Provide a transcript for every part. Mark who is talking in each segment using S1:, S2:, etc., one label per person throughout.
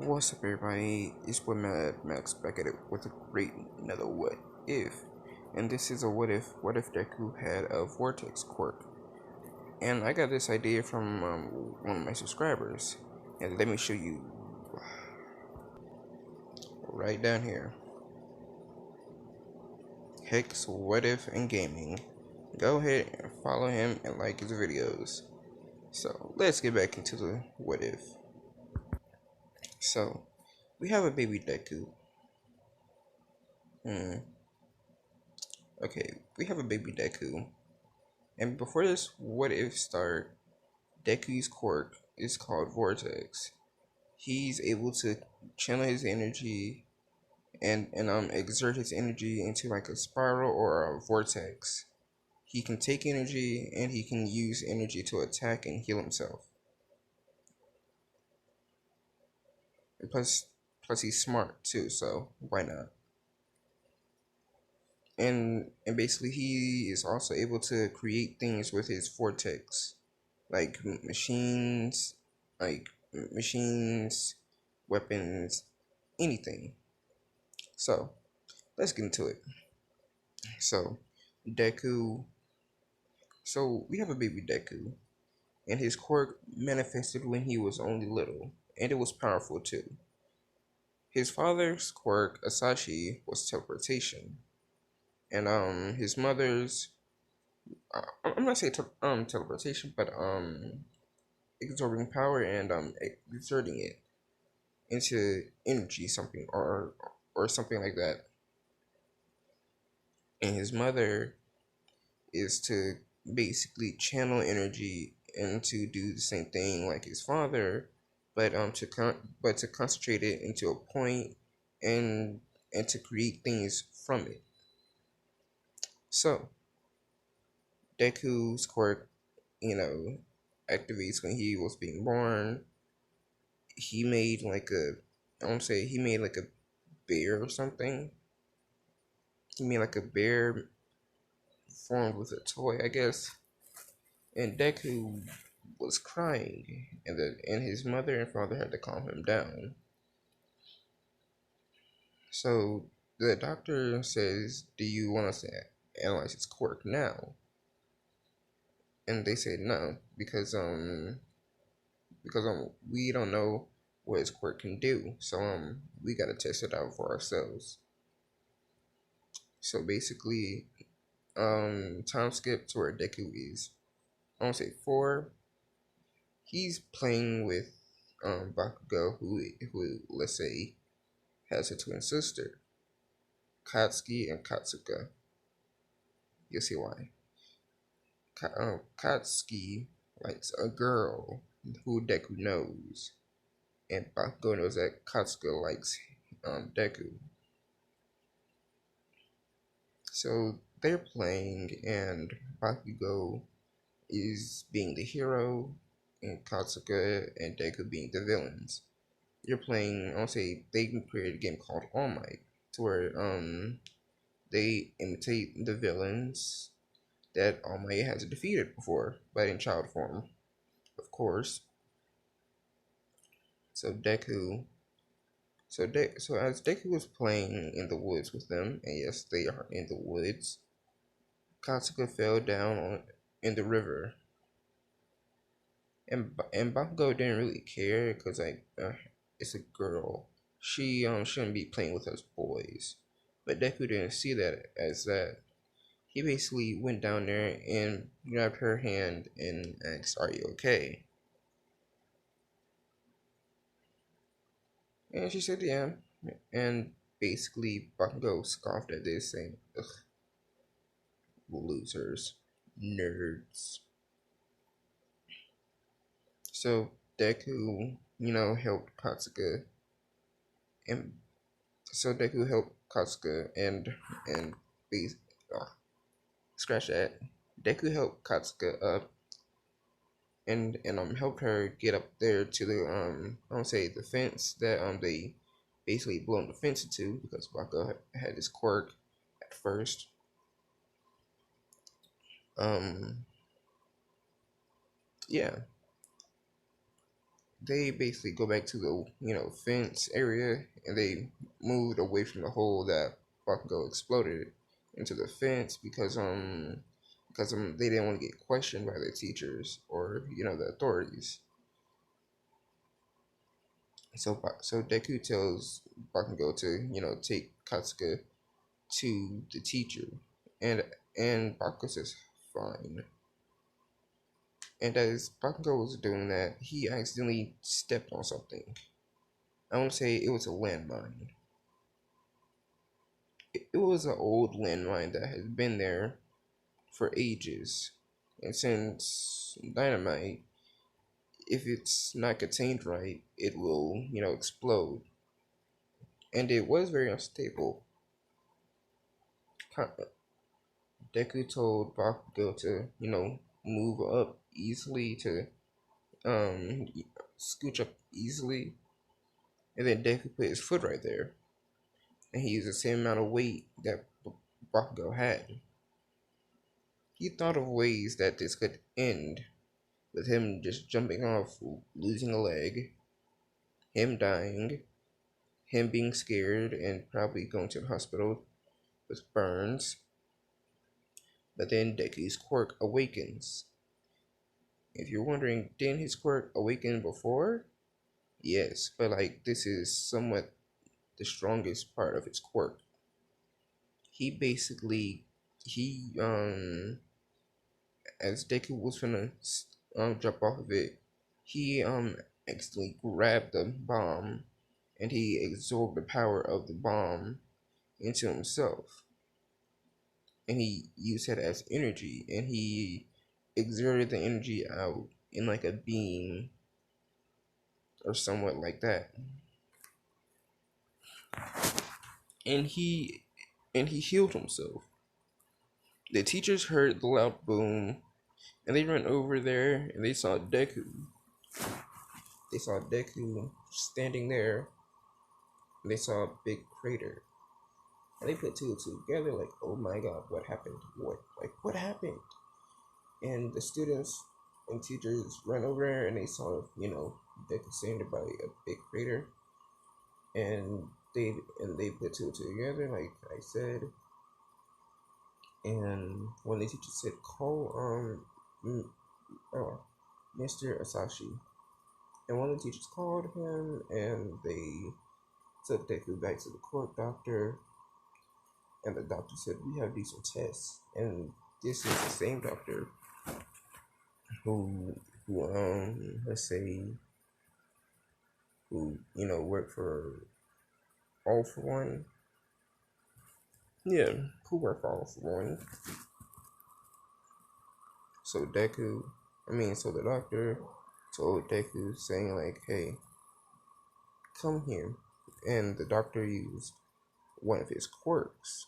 S1: What's up, everybody? It's with Max back at it with a great another what if, and this is a what if Deku had a vortex quirk, and I got this idea from one of my subscribers, and let me show you right down here. Hex What If and Gaming. Go ahead and follow him and like his videos. So let's get back into the what if. So we have a baby Deku. Okay, we have a baby Deku. And before this what if start, Deku's quirk is called Vortex. He's able to channel his energy and exert his energy into like a spiral or a vortex. He can take energy and he can use energy to attack and heal himself. And plus he's smart too, so why not? And basically he is also able to create things with his vortex, like like machines, weapons, anything. So let's get into it. So Deku. So we have a baby Deku, and his quirk manifested when he was only little, and it was powerful too. His father's quirk, Asashi, was teleportation, and his mother's I'm not saying teleportation, but absorbing power and exerting it into energy, something or something like that. And his mother is to basically channel energy and to do the same thing like his father, but to concentrate it into a point and and to create things from it. So Deku's quirk, you know, activates when he was being born. He made like a, I won't say he made like a bear or something. He made like a bear formed with a toy, I guess. And Deku was crying, and his mother and father had to calm him down. So the doctor says, "Do you want us to analyze his quirk now?" And they said no because we don't know what his quirk can do. So we gotta test it out for ourselves. So basically, time skip to where Deku is. I want to say 4. He's playing with Bakugo, who let's say has a twin sister, Katsuki and Katsuka. You'll see why. Katsuki likes a girl who Deku knows, and Bakugo knows that Katsuka likes Deku. So they're playing, and Bakugo is being the hero, and Katsuka and Deku being the villains. You're playing, I'll say they created a game called All Might, to where they imitate the villains that All Might has defeated before, but in child form, of course. So Deku, so as Deku was playing in the woods with them, and yes, they are in the woods, Katsuka fell down in the river, and Bakugo didn't really care because like it's a girl. She shouldn't be playing with us boys, but Deku didn't see that as that. He basically went down there and grabbed her hand and asked, "Are you okay?" And she said, "Yeah." And basically, Bakugo scoffed at this, saying, "Ugh, losers, nerds." So Deku, helped Katsuka, and so Deku helped Katsuka and be, oh, scratch that. Deku helped Katsuka up and helped her get up there to the I don't say the fence that they basically blown the fence into because Bakugo had his quirk at first. Um, yeah. they basically go back to the fence area, and they moved away from the hole that Bakugo exploded into the fence because they didn't want to get questioned by the teachers or the authorities. So Deku tells Bakugo to take Katsuka to the teacher, and Bakugo says fine. And as Bakugo was doing that, he accidentally stepped on something. I want to say it was a landmine. It was an old landmine that has been there for ages. And since dynamite, if it's not contained right, it will, explode. And it was very unstable. Deku told Bakugo to, move up easily, to um scooch up easily. And then Deku put his foot right there. And he used the same amount of weight that Bakugo had. He thought of ways that this could end, with him just jumping off, losing a leg, him dying, him being scared and probably going to the hospital with burns. But then Deku's quirk awakens. If you're wondering, didn't his quirk awaken before? Yes, but like this is somewhat the strongest part of his quirk. He basically he as Deku was gonna jump off of it, he accidentally grabbed the bomb, and he absorbed the power of the bomb into himself, and he used it as energy, and he exerted the energy out in like a beam or somewhat like that, and he healed himself. The teachers heard the loud boom, and they ran over there, and they saw Deku. They saw Deku standing there, and they saw a big crater. And they put two and two together, like, oh my god, what happened? What happened? And the students and teachers ran over there, and they saw, Deku standing by a big crater. And they put two and two together, like I said. And when the teacher said, call Mr. Asashi, and one of the teachers called him, and they took Deku back to the court doctor, and the doctor said, we have to do some tests. And this is the same doctor who let's say, who worked for All For One. Yeah, who worked for All For One. So the doctor told Deku, saying like, hey, come here. And the doctor used one of his quirks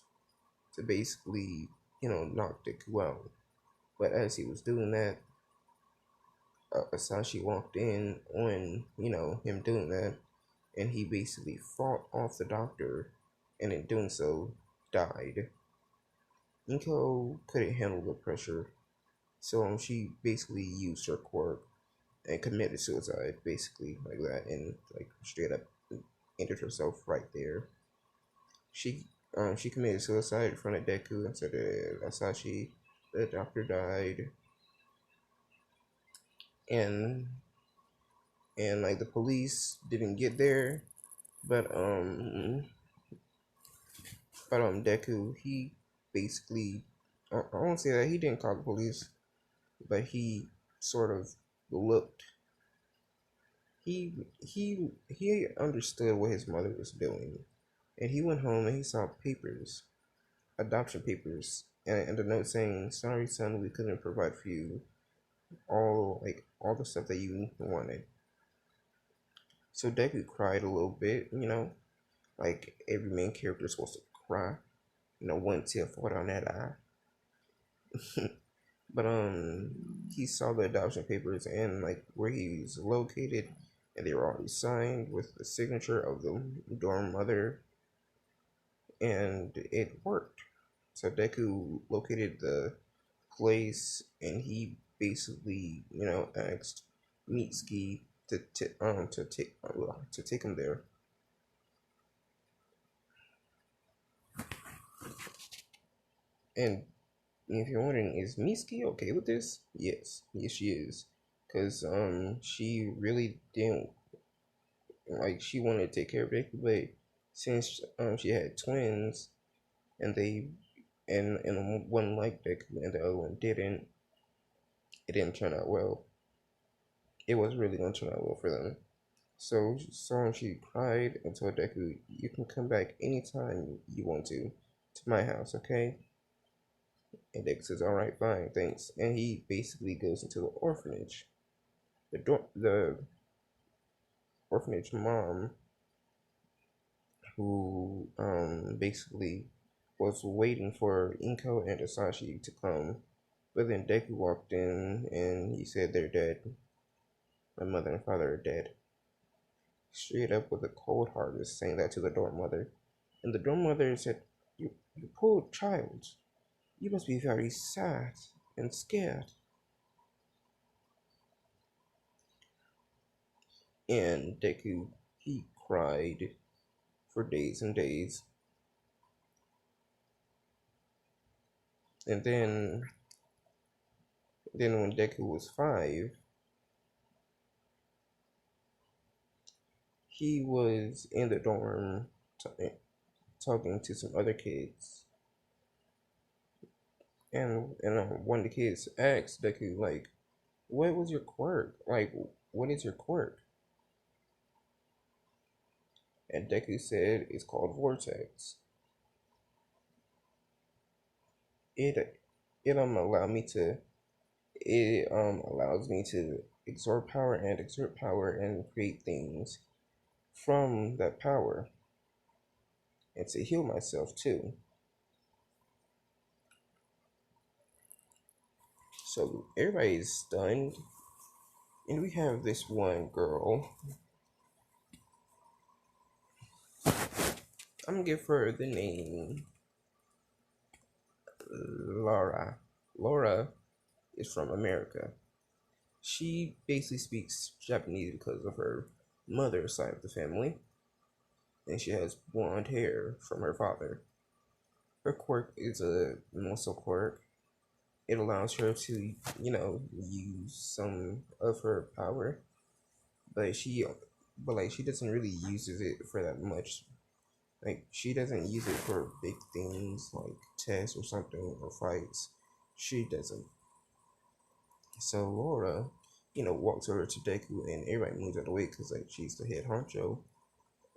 S1: to basically, knock Deku out. But as he was doing that, Asashi walked in on, him doing that, and he basically fought off the doctor, and in doing so, died. Inko couldn't handle the pressure, so she basically used her quirk and committed suicide, basically, like that, and like straight up ended herself right there. She committed suicide in front of Deku and said Asashi, the doctor died, and like the police didn't get there, but Deku, he basically, I won't say that he didn't call the police, but he sort of looked. He understood what his mother was doing, and he went home and he saw papers, adoption papers, and the note saying, "Sorry, son, we couldn't provide for you all the stuff that you wanted." So Deku cried a little bit, like every main character is supposed to cry, one tear fall down that eye. But he saw the adoption papers and like where he's located, and they were already signed with the signature of the dorm mother, and it worked. So Deku located the place, and he basically, asked Mitsuki to take him there. And if you're wondering, is Miski okay with this? Yes, yes, she is, cause she really didn't like she wanted to take care of Deku, but since she had twins and they and one liked Deku and the other one didn't, it didn't turn out well. It was really gonna turn out well for them. So she cried and told Deku, "You can come back anytime you want to my house, okay?" And Deku says, "All right, fine, thanks." And he basically goes into the orphanage. The orphanage mom, who basically was waiting for Inko and Asashi to come, but then Deku walked in and he said they're dead. My mother and father are dead. Straight up with a cold heart, is saying that to the dorm mother. And the dorm mother said, you poor child, you must be very sad and scared." And Deku, he cried for days and days. And then when Deku was 5, he was in the dorm talking to some other kids. And one of the kids asked Deku, like, "What was your quirk? Like, what is your quirk?" And Deku said, "It's called vortex. It it allow me to it allows me to exert power and create things from that power, and to heal myself too." So everybody's stunned, and we have this one girl. I'm gonna give her the name Laura. Laura is from America. She basically speaks Japanese because of her mother's side of the family, and she has blonde hair from her father. Her quirk is a muscle quirk. It allows her to, use some of her power, but she doesn't really uses it for that much. Like, she doesn't use it for big things like tests or something or fights. She doesn't. So Laura, walks over to Deku and everybody moves out of the way because like she's the head honcho,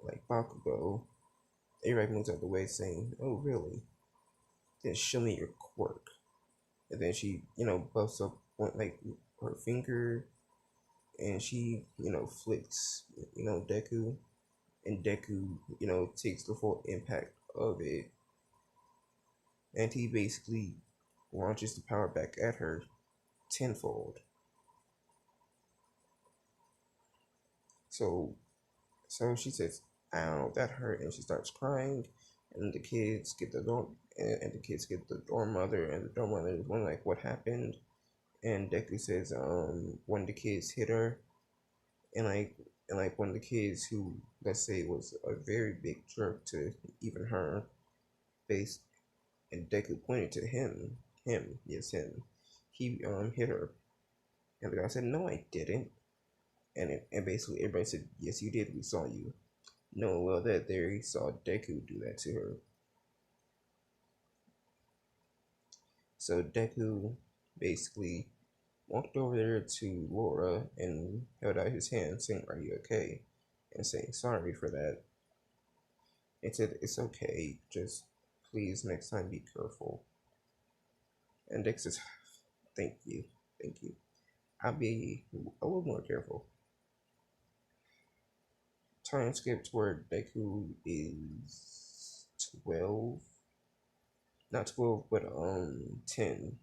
S1: like Bakugo. Everybody moves out of the way saying, "Oh really? Then show me your quirk." And then she, buffs up like her finger and she, flicks, Deku, and Deku, takes the full impact of it, and he basically launches the power back at her tenfold. So so she says, "Ow, that hurt," and she starts crying, and the kids get the dorm and the kids get the dorm mother, and the dorm mother is wondering like what happened. And Deku says, one of the kids hit her, and like one of the kids who, let's say, was a very big jerk to even her face, and Deku pointed to him, yes, him. He hit her, and the guy said, "No, I didn't." And basically everybody said, "Yes, you did. We saw you." No, well, that there he saw Deku do that to her. So Deku basically walked over there to Laura and held out his hand, saying, "Are you okay?" And saying sorry for that. And said, "It's okay, just please next time be careful." And Deku says, "Thank you, thank you. I'll be a little more careful." Time skip to where Deku is 12. Not 12, but 10.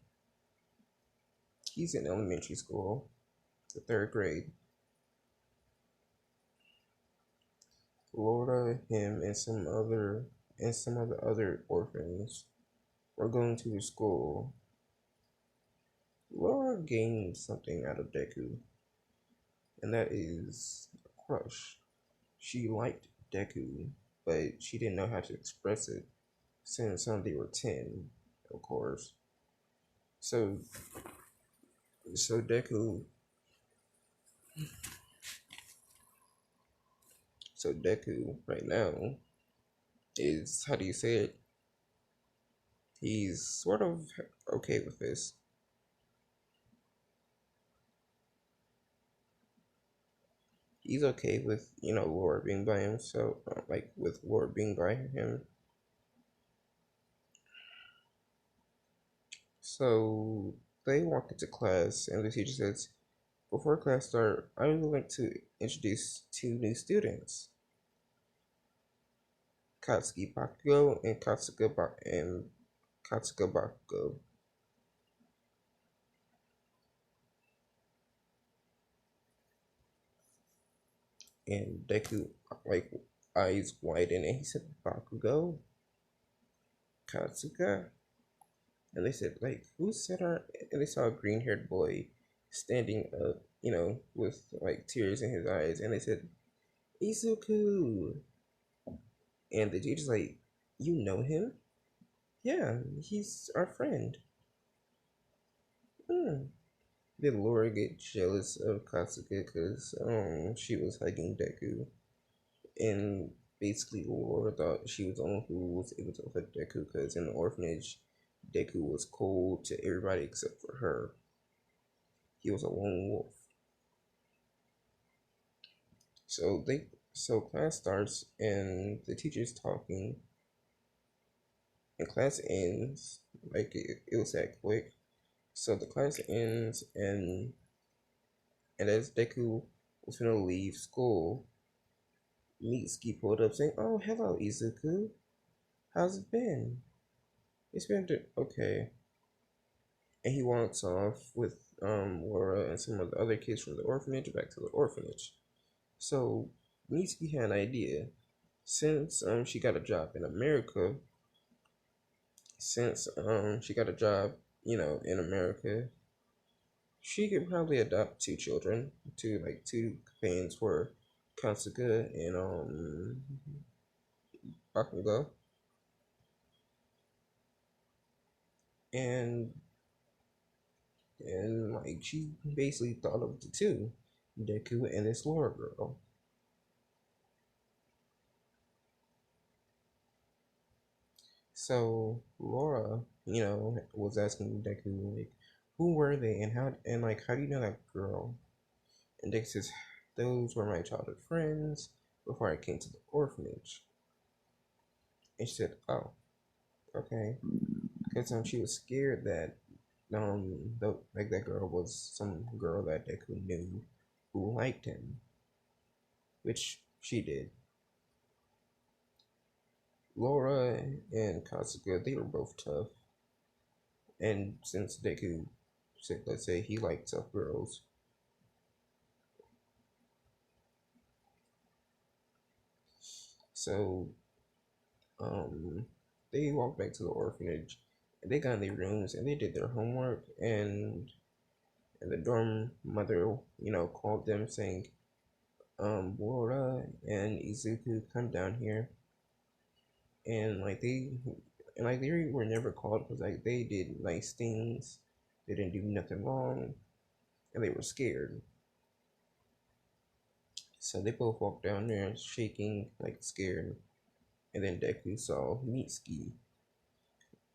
S1: He's in elementary school, the third grade. Laura, him, and some of the other orphans were going to the school. Laura gained something out of Deku, and that is a crush. She liked Deku, but she didn't know how to express it since they were 10, of course. So, so Deku right now is, how do you say it? He's sort of okay with this. He's okay with, Laura being by himself, like with Laura being by him. So they walk into class, and the teacher says, "Before class start, I would like to introduce two new students, Katsuki Bakugo and Katsuka Bakugo." And Deku, like, eyes widen, and he said, "Bakugo, Katsuka." And they said, like, "Who said our?" And they saw a green-haired boy standing up, with like tears in his eyes, and they said, "Izuku." And the teacher's like, "You know him?" "Yeah, he's our friend." Hmm. Did Laura get jealous of Katsuka because she was hugging Deku, and basically Laura thought she was the one who was able to hug Deku because in the orphanage, Deku was cold to everybody except for her. He was a lone wolf. So class starts and the teacher's talking, and class ends. Like it was that quick. So the class ends, and as Deku was gonna leave school, Mitsuki pulled up saying, "Oh, hello, Izuku. How's it been?" "It's been okay." And he walks off with Laura and some of the other kids from the orphanage back to the orphanage. So Mitsuki had an idea. Since she got a job in America, since she got a job, in America, she could probably adopt two children, two companions for Katsuka and Bakugo, and like she basically thought of the two, Deku and this Laura girl. So Laura, was asking Deku like, who were they and how do you know that girl? And Deku says, those were my childhood friends before I came to the orphanage. And she said, oh, okay, because she was scared that like that girl was some girl that Deku knew who liked him, which she did. Laura and Katsuka, they were both tough, and since Deku said, let's say he liked tough girls, so um, they walked back to the orphanage, and they got in their rooms and they did their homework, and the dorm mother, called them saying, Laura and Izuku, come down here, and they were never called because like they did nice things, they didn't do nothing wrong, and they were scared. So they both walked down there shaking, like scared. And then Deku saw Mitsuki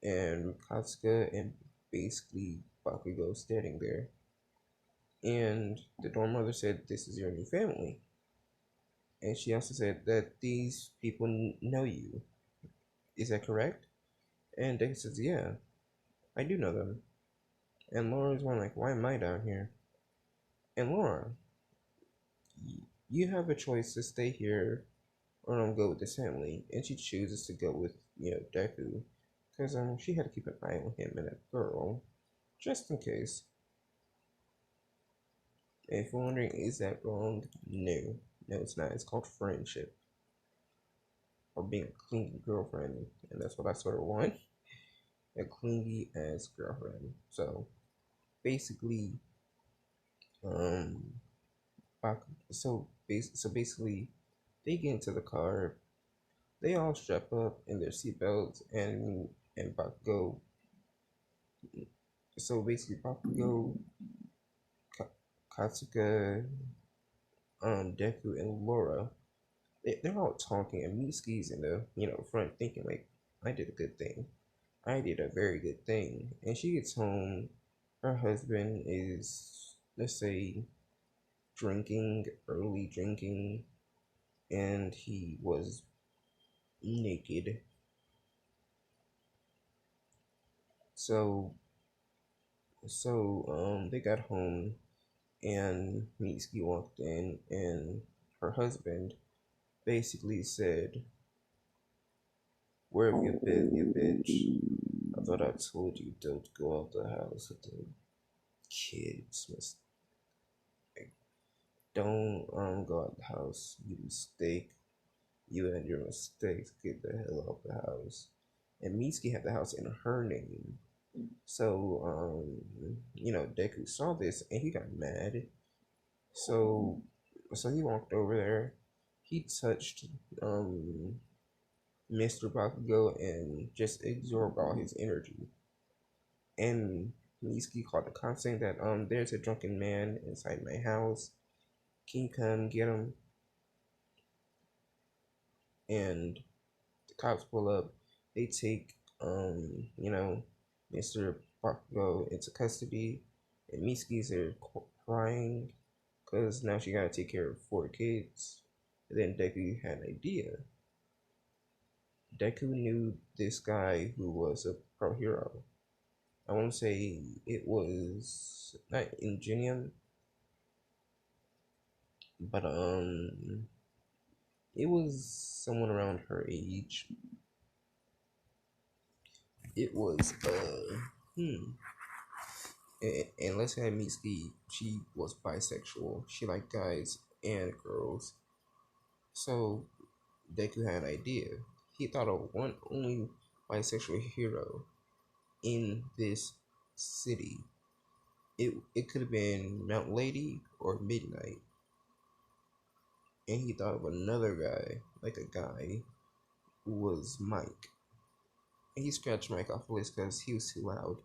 S1: and Katsuka and basically Bakugo standing there. And the dorm mother said, "This is your new family." And she also said that these people know you. Is that correct? And Deku says, "Yeah, I do know them." And Laura's one like, "Why am I down here?" And Laura, you have a choice to stay here or go with this family. And she chooses to go with, Deku. Because she had to keep an eye on him and that girl. Just in case. And if you're wondering, is that wrong? No. No, it's not. It's called friendship. Or being a clingy girlfriend. And that's what I sort of want. A clingy ass girlfriend. So basically, um so basically, they get into the car. They all strap up in their seatbelts and Bakugo. So basically, Bakugo, Katsuka, Deku, and Laura. They're all talking, and Mitsuki's in the front thinking like, I did a good thing. I did a very good thing. And she gets home. Her husband is, let's say, drinking, early drinking, and he was naked. So they got home, and Mitsuki walked in, and her husband basically said, "Where have you been, you bitch? I thought I told you don't go out the house with the kids. Don't go out the house. You mistake. You and your mistakes. Get the hell out the house." And Mitsuki had the house in her name. So Deku saw this and he got mad. So he walked over there. He touched Mr. Bakugo and just absorbed all his energy. And Mitsuki called the cops saying that there's a drunken man inside my house. Can you come get him? And the cops pull up. They take Mr. Bakugo into custody, and Mitsuki's there crying because now she gotta take care of four kids. And then Deku had an idea. Deku knew this guy who was a pro hero. I won't say it was not Ingenium, but it was someone around her age. It was and let's say Mitsuki, she was bisexual. She liked guys and girls. So Deku had an idea. He thought of one only bisexual hero in this city. It could have been Mount Lady or Midnight. And he thought of another guy, like a guy who was Mike. And he scratched Mike off the list because he was too loud.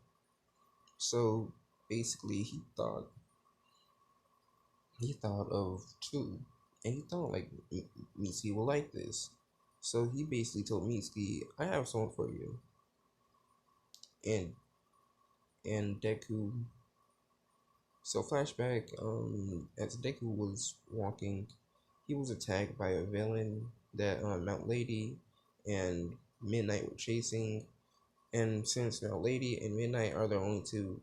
S1: So basically he thought of two. And he thought like Mitsuki will like this. So he basically told Mitsuki, I have someone for you. And Deku, so flashback, as Deku was walking, he was attacked by a villain that Mount Lady and Midnight were chasing. And since Mount Lady and Midnight are the only two,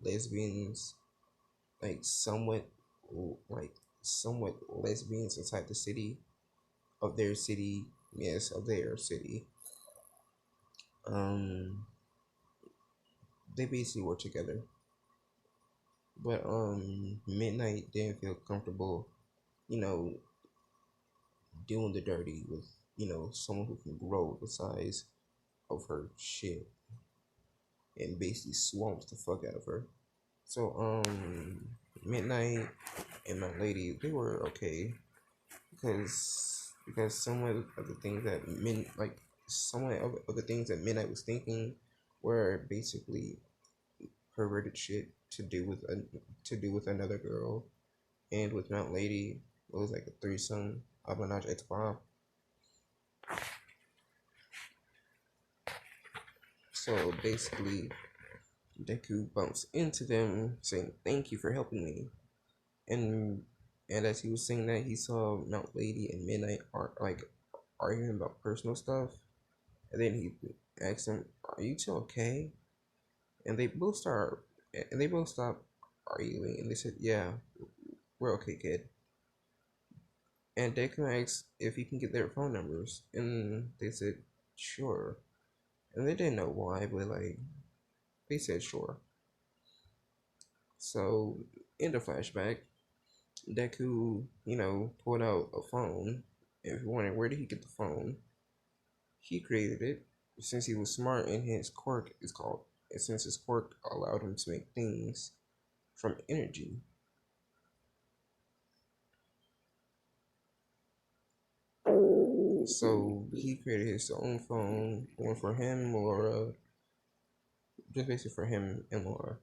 S1: lesbians, like like somewhat lesbians inside the city of their city, yes, of their city. Um, they basically were together, but Midnight didn't feel comfortable, you know, doing the dirty with someone who can grow the size of her shit and basically swamps the fuck out of her. So Midnight and my lady, they were okay because some of the things that some of the things that Midnight was thinking were basically perverted shit to do with another girl, and with Mount Lady it was like a threesome, a menage a trois. So basically, Deku bumps into them, saying thank you for helping me, and as he was saying that, he saw Mount Lady and Midnight are like arguing about personal stuff, and then he asked them, "Are you two okay?" And they both stopped arguing, and they said, "Yeah, we're okay, kid." And Deku asked if he can get their phone numbers, and they said, "Sure." And they didn't know why, but like they said, "Sure." So in the flashback, Deku, pulled out a phone. If you're wondering where did he get the phone, he created it since he was smart, and his quirk is called. And since his quirk allowed him to make things from energy. So he created his own phone, one for him, Laura, just basically for him and Laura.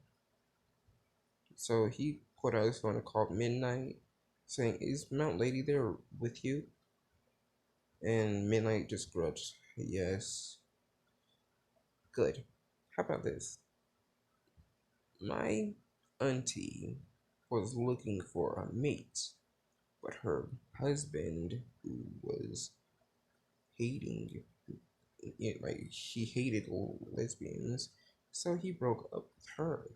S1: So he put out his phone called Midnight, saying, "Is Mount Lady there with you?" And Midnight just grudged, "Yes." Good. How about this? My auntie was looking for a mate, but her husband, who was hating it, like he hated lesbians, so he broke up with her.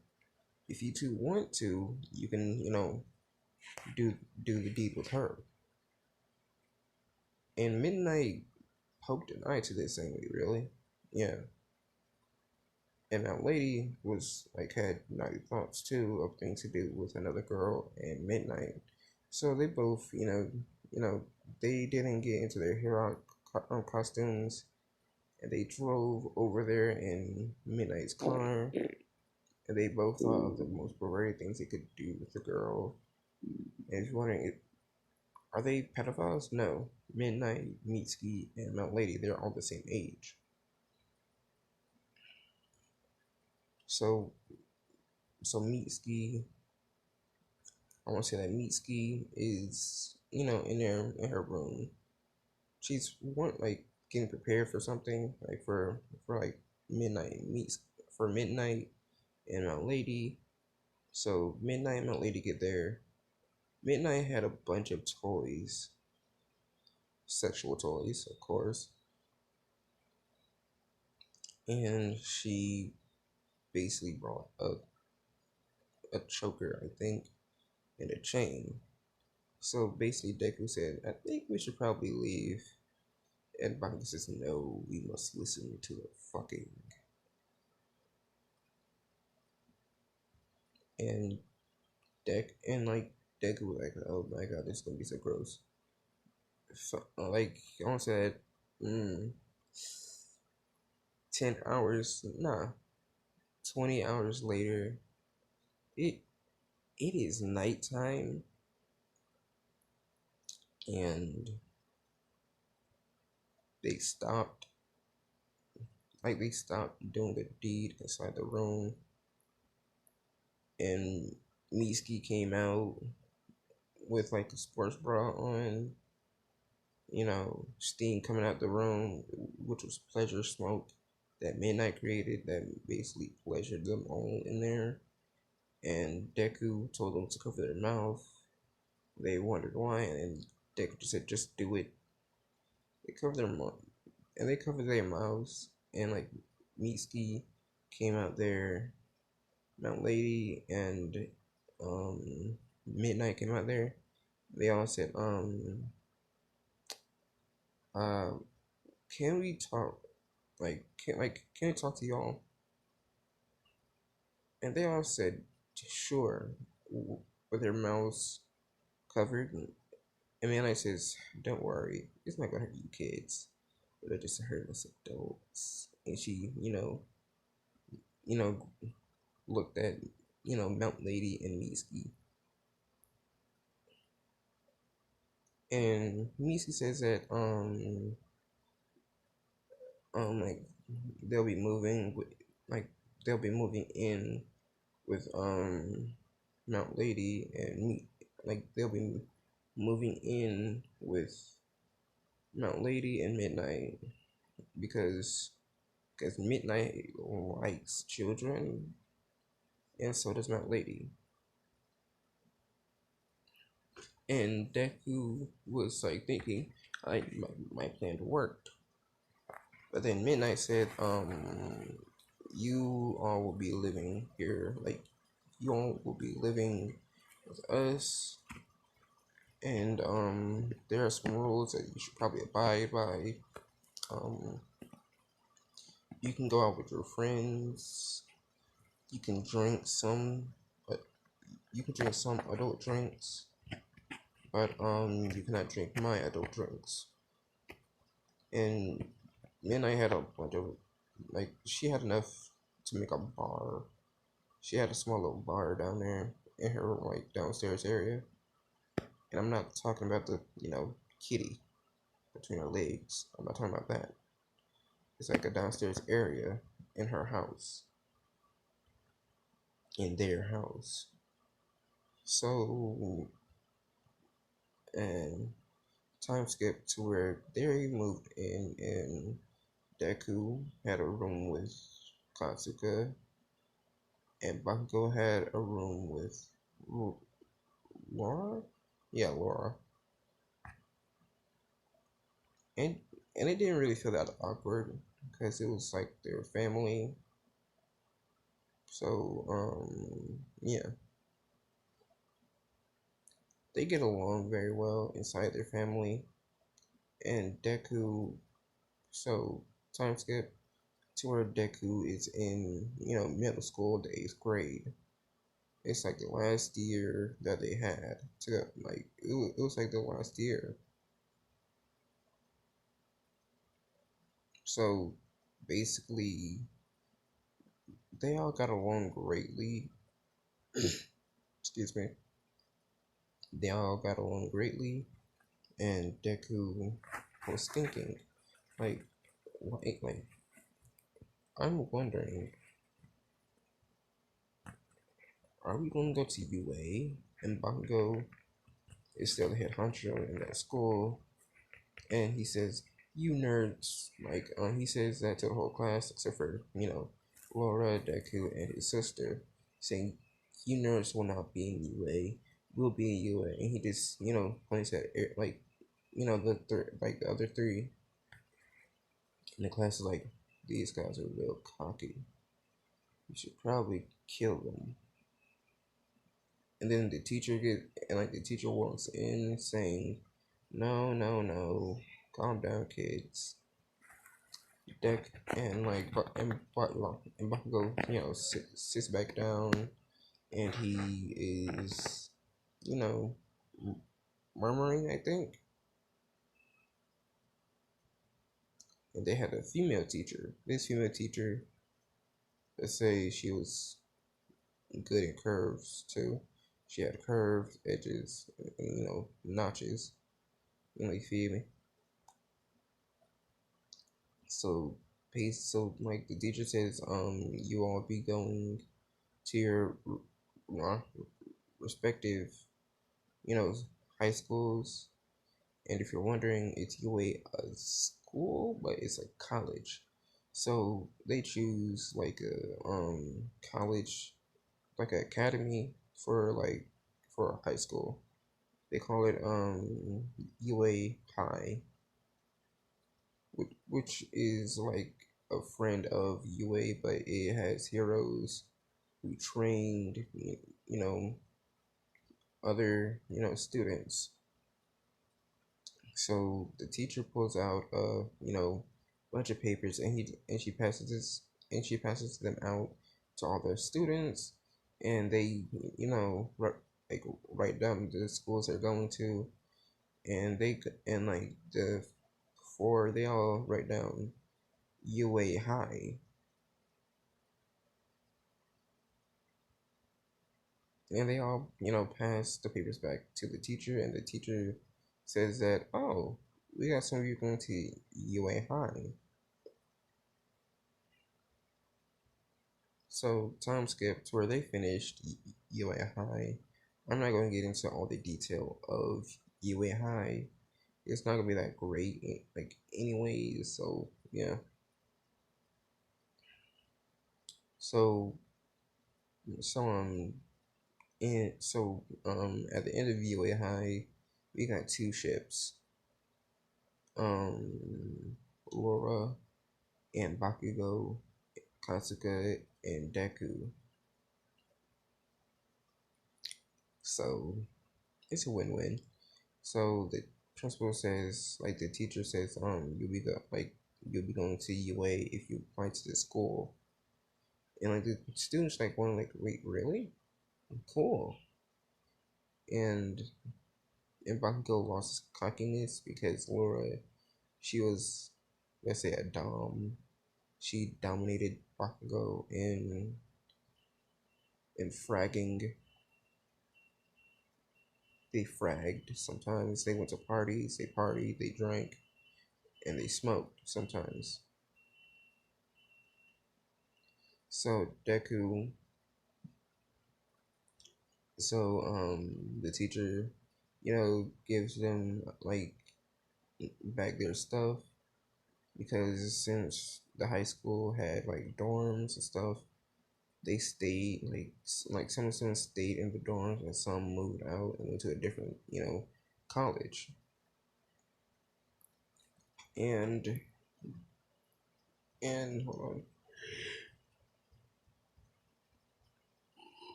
S1: If you two want to, you can, do do the deed with her. And Midnight poked an eye to this, ain't we? Really? Yeah. And that lady was like had naughty thoughts too of things to do with another girl and Midnight. So they both, they didn't get into their hero costumes, and they drove over there in Midnight's car, and they both thought of the most perverted things they could do with the girl. And if you're wondering, are they pedophiles? No. Midnight, Mitsuki, and Mount Lady, they're all the same age. So, so Mitsuki, I want to say that Mitsuki is, in her room. She's like getting prepared for something, like for like midnight meets for midnight and Mount Lady. So midnight and Mount Lady get there. Midnight had a bunch of toys, sexual toys, of course, and she basically brought a choker, I think, and a chain. So basically, Deku said, "I think we should probably leave." And Banka says, "No, we must listen to the fucking." And Deku was like, "Oh my god, this is gonna be so gross." So, like I said, mm, 10 hours, nah, 20 hours later, it it is nighttime, and they stopped, they stopped doing the deed inside the room, and Mitsuki came out with like the sports bra on, steam coming out the room, which was pleasure smoke that Midnight created that basically pleasured them all in there. And Deku told them to cover their mouth. They wondered why, and Deku just said, "Just do it." They covered their mouth, and they covered their mouths, and like Mitsuki came out there, Mount Lady and Midnight came out there. They all said, uh, can we talk? Can we talk to y'all? And they all said, "Sure," with their mouths covered. And Midnight says, "Don't worry, it's not gonna hurt you kids, but it just hurt us adults." And she, you know, looked at, Mount Lady and Mitsuki. And Mitsuki says that like they'll be moving with like they'll be moving in with Mount Lady and me, like they'll be moving in with Mount Lady and Midnight because Midnight likes children, and so does Mount Lady. And Deku was like thinking, like my plan worked, but then Midnight said, you all will be living here, like you all will be living with us, and there are some rules that you should probably abide by. Um, you can go out with your friends. You can drink some, but you can drink some adult drinks, but you cannot drink my adult drinks. And Midnight had a bunch of she had enough to make a bar. She had a small little bar down there in her downstairs area, and I'm not talking about the kitty. between her legs. I'm not talking about that. It's like a downstairs area in her house, in their house. So, and time skip to where they moved in, and Deku had a room with Katsuka, and Bakugo had a room with Laura. Yeah, Laura, and and it didn't really feel that awkward because it was like their family. So yeah, they get along very well inside their family. And Deku, so time skip to where Deku is in middle school, the 8th grade. It's like the last year that they had to like it was like the last year. So basically, they all got along greatly. Excuse me. They all got along greatly, and Deku was thinking, like, like I'm wondering, are we gonna go to UA? And Bakugo is still the head honcho in that school, and he says, "You nerds!" Like, he says that to the whole class except for Laura, Deku, and his sister, saying, "You nerds will not be in UA. We'll be in UA." And he just points at like like the other three in the class is like, "These guys are real cocky. You should probably kill them." And then the teacher walks in saying, "No, no, no, calm down, kids." Deck and and Bakugo, sits back down, and he is, you know, murmuring, I think. And they had a female teacher. This female teacher, let's say she was good at curves too. She had curved edges, notches. You feel me? So, like the teacher says, you all be going to your uh, respective, you know, high schools. And if you're wondering, it's UA a school, but it's a college. So they choose like a college, like an academy for for a high school. They call it UA High, which is like a friend of UA, but it has heroes who trained know other students. So the teacher pulls out bunch of papers, and she passes them out to all the students, and they like write down the schools they're going to, and like the four, they all write down UA High. And they all pass the papers back to the teacher, and the teacher says that, oh, we got some of you going to UA High. So time skipped where they finished UA High. I'm not going to get into all the detail of UA High. It's not going to be that great, like, anyways. So yeah. So so and so at the end of UA High, we got two ships. Laura and Bakugo, Katsuka and Deku. So it's a win-win. So the principal says, like the teacher says, you'll be going to UA if you apply to the school. And like the students like going like, wait, really? Cool. And Bakugo lost his cockiness because Laura, she was, let's say, a dom. She dominated Bakugo in fragging. They fragged sometimes. They went to parties, they partied, they drank. and they smoked sometimes. So Deku, the teacher, gives them like back their stuff because since the high school had like dorms and stuff, they stayed like some of them stayed in the dorms and some moved out and went to a different college. And hold on.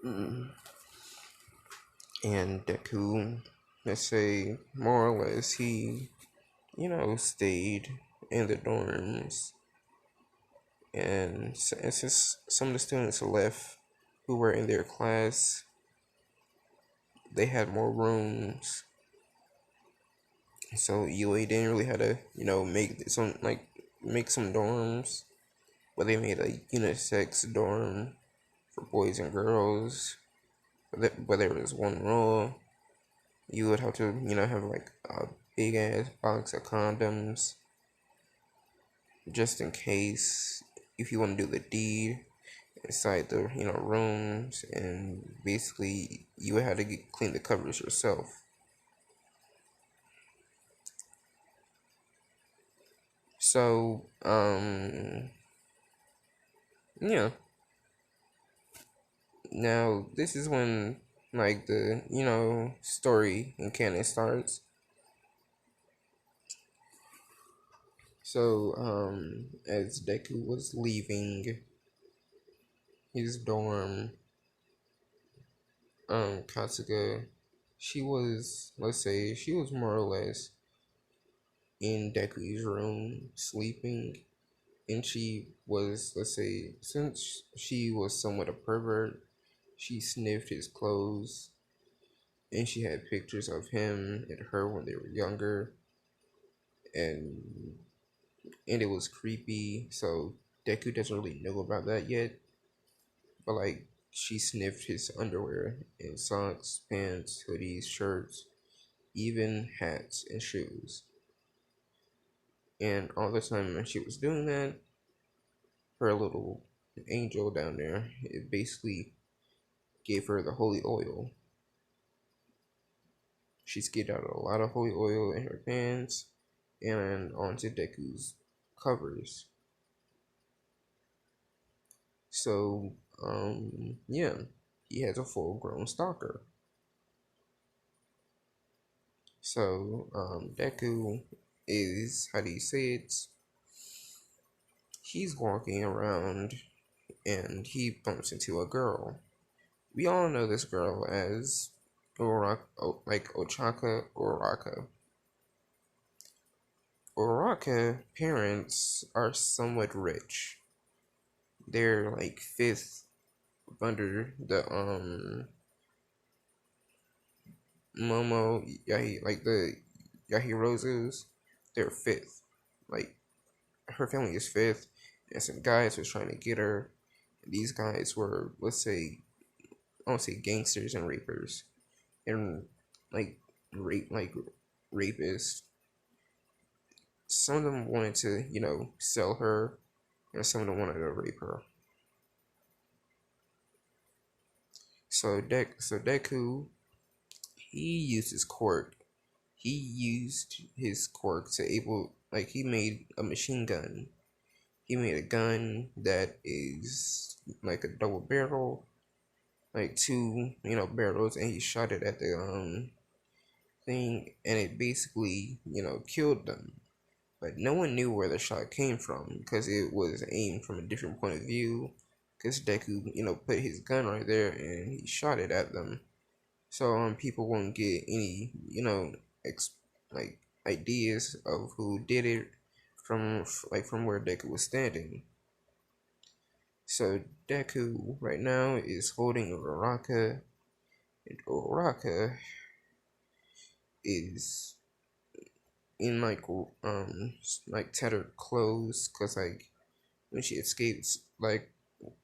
S1: Mm. And Deku, let's say more or less, he stayed in the dorms, and since some of the students left who were in their class, they had more rooms. So UA didn't really have to, make some dorms, but they made a unisex dorm for boys and girls. But there was one rule: you would have to, have like a big ass box of condoms, just in case if you want to do the deed inside the rooms, and basically you would have to clean the covers yourself. So yeah. Now this is when like the story in canon starts. So as Deku was leaving his dorm, Katsuga, she was more or less in Deku's room sleeping, and she was, since she was somewhat a pervert, she sniffed his clothes, and she had pictures of him and her when they were younger, and it was creepy. So Deku doesn't really know about that yet, but like she sniffed his underwear and socks, pants, hoodies, shirts, even hats and shoes. And all the time when she was doing that, her little angel down there, it basically gave her the holy oil. She skipped out a lot of holy oil in her pants and onto Deku's covers. So, yeah, he has a full grown stalker. So, Deku is, how do you say it? He's walking around and he bumps into a girl. We all know this girl as Ochaka Uraka. Uraka parents are somewhat rich. They're like fifth under the Momo Yahi, like the Yahirozus. They're fifth. Like her family is fifth, and some guys was trying to get her. These guys were, let's say, I don't say gangsters and rapers, and like rapists. Some of them wanted to, sell her, and some of them wanted to rape her. So Deku, he used his quirk. He used his quirk to able, like, he made a machine gun. He made a gun that is like a double barrel, like two, barrels, and he shot it at the thing, and it basically, killed them. But no one knew where the shot came from because it was aimed from a different point of view. Because Deku, put his gun right there and he shot it at them. So people won't get any, like ideas of who did it from where Deku was standing. So Deku right now is holding Uraraka, and Uraraka is in like tattered clothes because like when she escaped, like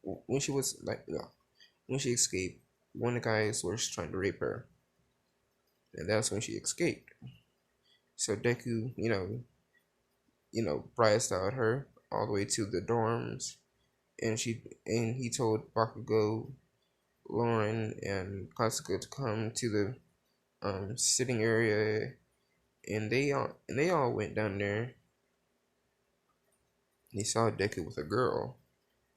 S1: when she was like when she escaped, one of the guys was trying to rape her, and that's when she escaped. So Deku, brast out her all the way to the dorms, and he told Bakugo, Lauren, and Katsuka to come to the sitting area, and they all went down there. They saw Deku with a girl.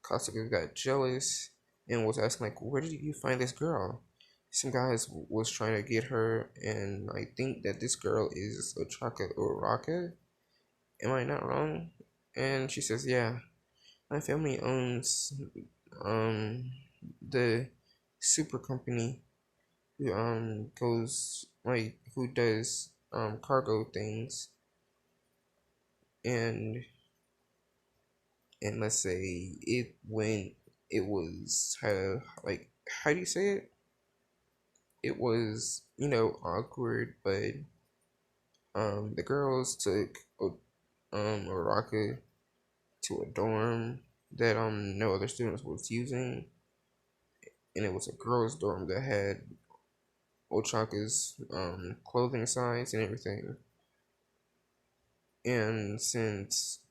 S1: Katsuka got jealous and was asking like, "Where did you find this girl?" Some guys was trying to get her, and I think that this girl is Ochaka Uraka. Am I not wrong? And she says, "Yeah, my family owns um the super company who goes like who does cargo things, and let's say it when it was like how do you say it? It was awkward, but the girls took Araka to a dorm that no other students was using, and it was a girls' dorm that had Ochaka's clothing size and everything. And since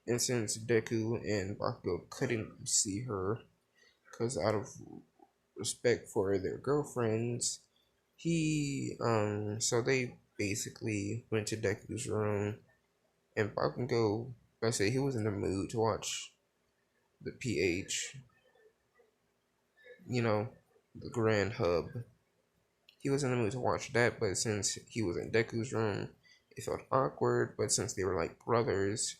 S1: Deku and Bakugo couldn't see her, because out of respect for their girlfriends, so they basically went to Deku's room, and Bakugo, I say he was in the mood to watch the PH, you know, the Grand Hub. He was in the mood to watch that, but since he was in Deku's room, it felt awkward. But since they were like brothers,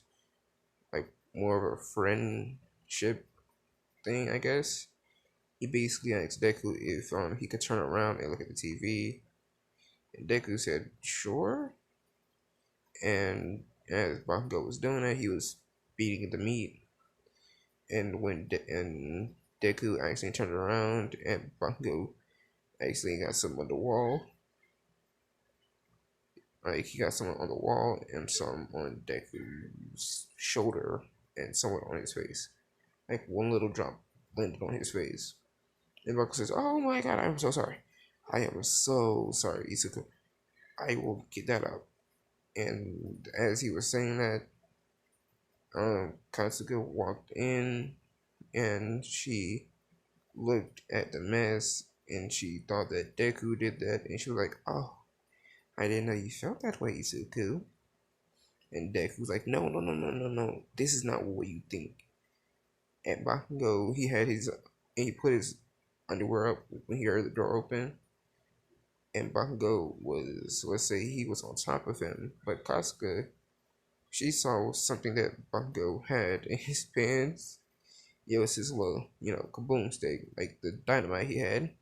S1: like more of a friendship thing, I guess, he basically asked Deku if he could turn around and look at the TV, and Deku said sure. And as Bakugo was doing that, he was beating the meat, and and Deku actually turned around, and Bakugo actually got something on the wall. Like he got someone on the wall and some on Deku's shoulder and someone on his face. Like one little drop landed on his face. And Bakugo says, "Oh my god, I'm so sorry. I am so sorry, Izuku. I will get that up." And as he was saying that, Katsuka walked in and she looked at the mess and she thought that Deku did that, and she was like, "Oh, I didn't know you felt that way, Izuku." And Deku was like, "No, no, no, no, no, no. This is not what you think." And Bakugo, he put his underwear up when he heard the door open, and Bakugo was, let's say, he was on top of him, but Katsuka, she saw something that Bakugo had in his pants. It was his little, kaboom stick, like the dynamite he had.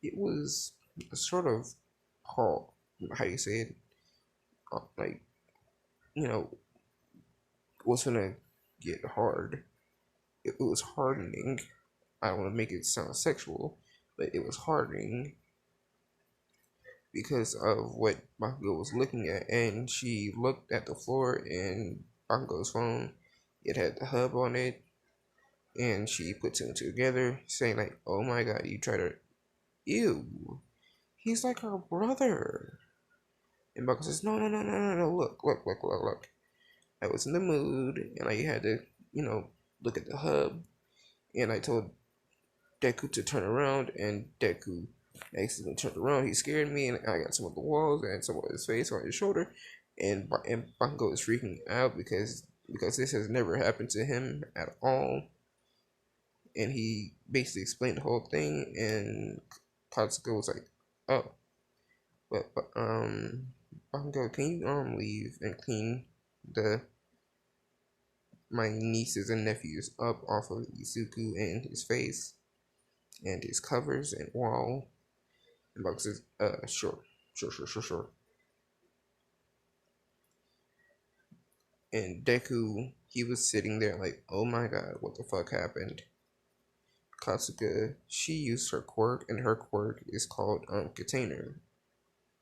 S1: It was a sort of hard, how you say it, like, you know, was gonna get hard. It was hardening. I don't want to make it sound sexual, but it was hardening because of what Bakugo was looking at. And she looked at the floor in Bakugo's phone. It had the hub on it, and she put two and two together, saying like, "Oh my god, you tried to, ew, he's like her brother." And Bakugo says, "No, no, no, no, no, no, look, look, look, look, look. I was in the mood, and I had to, look at the hub, and I told Deku to turn around, and Deku accidentally turned around. He scared me, and I got some of the walls and some of his face on his shoulder, and Bango is freaking out because this has never happened to him at all." And he basically explained the whole thing, and Katsuko was like, "Oh, but Bango, can you leave and clean the my nieces and nephews up off of Izuku and his face and his covers and wall?" And Buck says, sure, sure, sure, sure, sure. And Deku, he was sitting there like, oh my god, what the fuck happened? Katsuka, she used her quirk, and her quirk is called Container.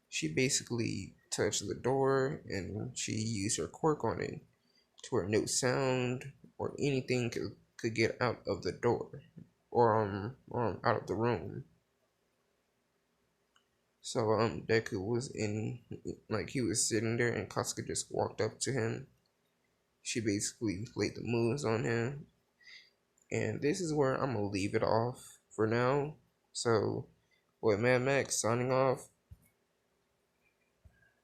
S1: She basically touched the door, and she used her quirk on it to where no sound or anything could get out of the door or out of the room. So Deku was in, like, he was sitting there and Kasuga just walked up to him. She basically laid the moves on him. And this is where I'm gonna leave it off for now. So with Mad Max signing off,